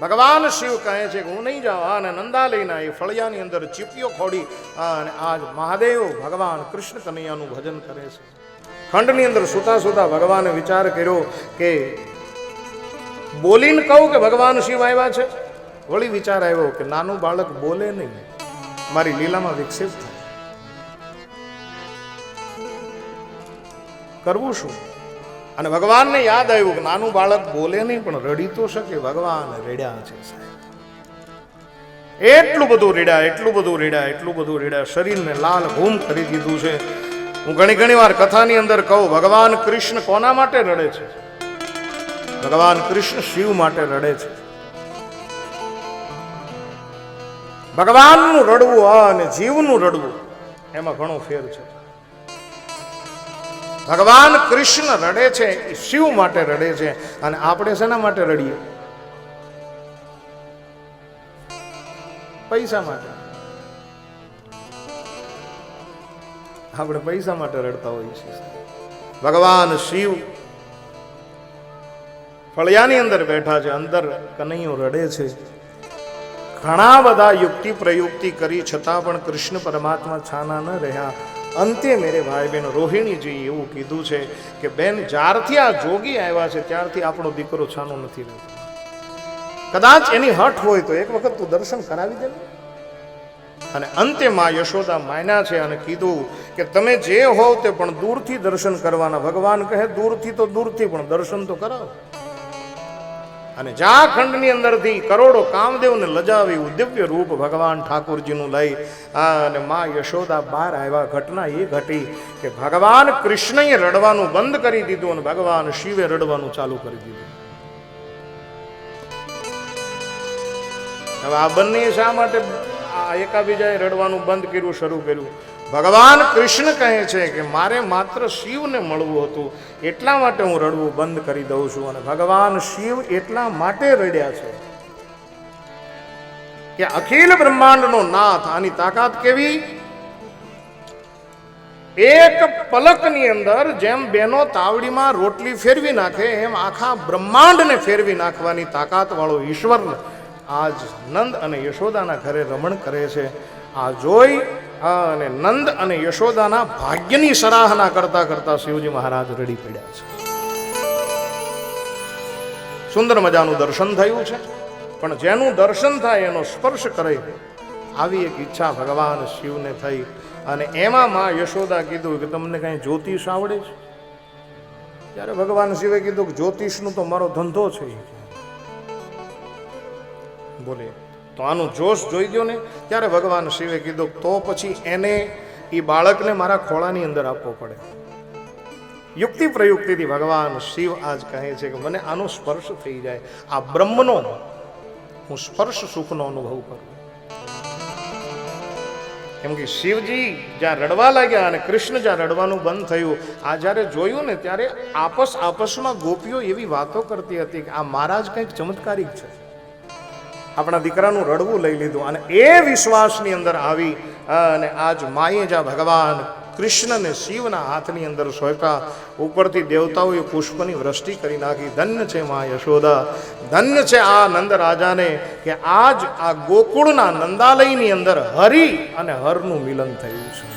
ભગવાન શિવ કહે છે કે હું નહીં જાઉં. અને નંદાલયના એ ફળિયાની અંદર ચીપીઓ ખોડી અને આજ મહાદેવ ભગવાન કૃષ્ણ કનૈયાનું ભજન કરે છે. ખંડની અંદર સુતા સુતા ભગવાને વિચાર કર્યો કે બોલીને કહું કે ભગવાન શિવ આવ્યા છે. વળી વિચાર આવ્યો કે નાનું બાળક બોલે નહીં, મારી લીલામાં વિકસિત થાય, કરવું શું? અને ભગવાનને યાદ આવ્યું કે નાનું બાળક બોલે નહીં પણ રડી તો શકે. ભગવાન રેડ્યા છે સાહેબ, એટલું બધું રેડ્યા, એટલું બધું રેડ્યા, એટલું બધું રેડ્યા, શરીરને લાલ ઘૂમ કરી દીધું છે. હું ઘણી વાર કથાની અંદર કહું, ભગવાન કૃષ્ણ કોના માટે રડે છે? ભગવાન કૃષ્ણ શિવ માટે રડે છે. ભગવાનનું રડવું અને જીવનું રડવું એમાં ઘણો ફેર છે. ભગવાન કૃષ્ણ રડે છે એ શિવ માટે રડે છે, અને આપણે શેના માટે રડીએ? પૈસા માટે. આપણે પૈસા માટે રડતા હોઈએ છીએ. ભગવાન શિવ ફળિયાની અંદર બેઠા છે, અંદર કનૈયો રડે છે. ઘણા બધા યુક્તિ પ્રયુક્તિ કરી છતાં પણ કૃષ્ણ પરમાત્મા છાના ન રહ્યા. અંતે મેરે ભાઈ બહેન રોહિણીજી એવું કીધું છે કે બેન, જ્યારથી આ જોગી આવ્યા છે ત્યારથી આપણો દીકરો છાનો નથી રહેતો. કદાચ એની હઠ હોય તો એક વખત તું દર્શન કરાવી દે. અને અંતે માં યશોદા માન્યા છે અને કીધું કે તમે જે હોવ તે પણ દૂરથી દર્શન કરવાના. ભગવાન કહે દૂરથી તો દૂરથી પણ દર્શન તો કરાવો. અને જ્યાં ખંડની અંદરથી કરોડો કામદેવને લજાવ્યું દિવ્ય રૂપ ભગવાન ઠાકોરજીનું લઈ અને માં યશોદા બહાર આવ્યા. ઘટના એ ઘટી કે ભગવાન કૃષ્ણએ રડવાનું બંધ કરી દીધું અને ભગવાન શિવે રડવાનું ચાલુ કરી દીધું. હવે આ બંને શા માટે એકાબીજાએ રડવાનું બંધ કર્યું, શરૂ કર્યું? ભગવાન કૃષ્ણ કહે છે કે મારે માત્ર શિવને મળવું હતું, એટલા માટે હું રડવું બંધ કરી દઉં છું. અને ભગવાન શિવ એટલા માટે રડ્યા છે કે અખિલ બ્રહ્માંડનો નાથ, આની તાકાત કેવી! એક પલકની અંદર જેમ બેનો તાવડીમાં રોટલી ફેરવી નાખે એમ આખા બ્રહ્માંડને ફેરવી નાખવાની તાકાત વાળો ઈશ્વર આજ નંદ અને યશોદાના ઘરે રમણ કરે છે. આ જોઈ અને નંદ અને યશોદાના ભાગ્યની સરાહના કરતા કરતા શિવજી મહારાજ રડી પડ્યા છે. સુંદર મજાનું દર્શન થયું છે, પણ જેનું દર્શન થાય એનો સ્પર્શ કરે આવી એક ઈચ્છા ભગવાન શિવને થઈ. અને એમાં માં યશોદા કીધું કે તમને કઈ જ્યોતિષ આવડે છે? ત્યારે ભગવાન શિવે કીધું કે જ્યોતિષનું તો મારો ધંધો છે. બોલે તો આનું જોશ જોઈ ગયો ને. ત્યારે ભગવાન શિવે કીધું તો પછી એને એ બાળકને મારા ખોળાની અંદર આપવો પડે. યુક્તિ પ્રયુક્તિથી ભગવાન શિવ આજ કહે છે કે મને આનો સ્પર્શ થઈ જાય, આ બ્રહ્મનો હું સ્પર્શ સુખનો અનુભવ કરું. કેમ કે શિવજી જ્યાં રડવા લાગ્યા અને કૃષ્ણ જ્યાં રડવાનું બંધ થયું, આ જ્યારે જોયું ને ત્યારે આપસમાં ગોપીઓ એવી વાતો કરતી હતી કે આ મહારાજ કંઈક ચમત્કારિક છે, આપણા દીકરાનું રડવું લઈ લીધું. અને એ વિશ્વાસની અંદર આવી અને આજ માએ જ્યાં ભગવાન કૃષ્ણને શિવના હાથની અંદર સોંપ્યા, ઉપરથી દેવતાઓએ પુષ્પની વૃષ્ટિ કરી નાખી. ધન્ય છે મા યશોદા, ધન્ય છે આ નંદ રાજાને કે આજ આ ગોકુળના નંદાલયની અંદર હરિ અને હરનું મિલન થયું છે.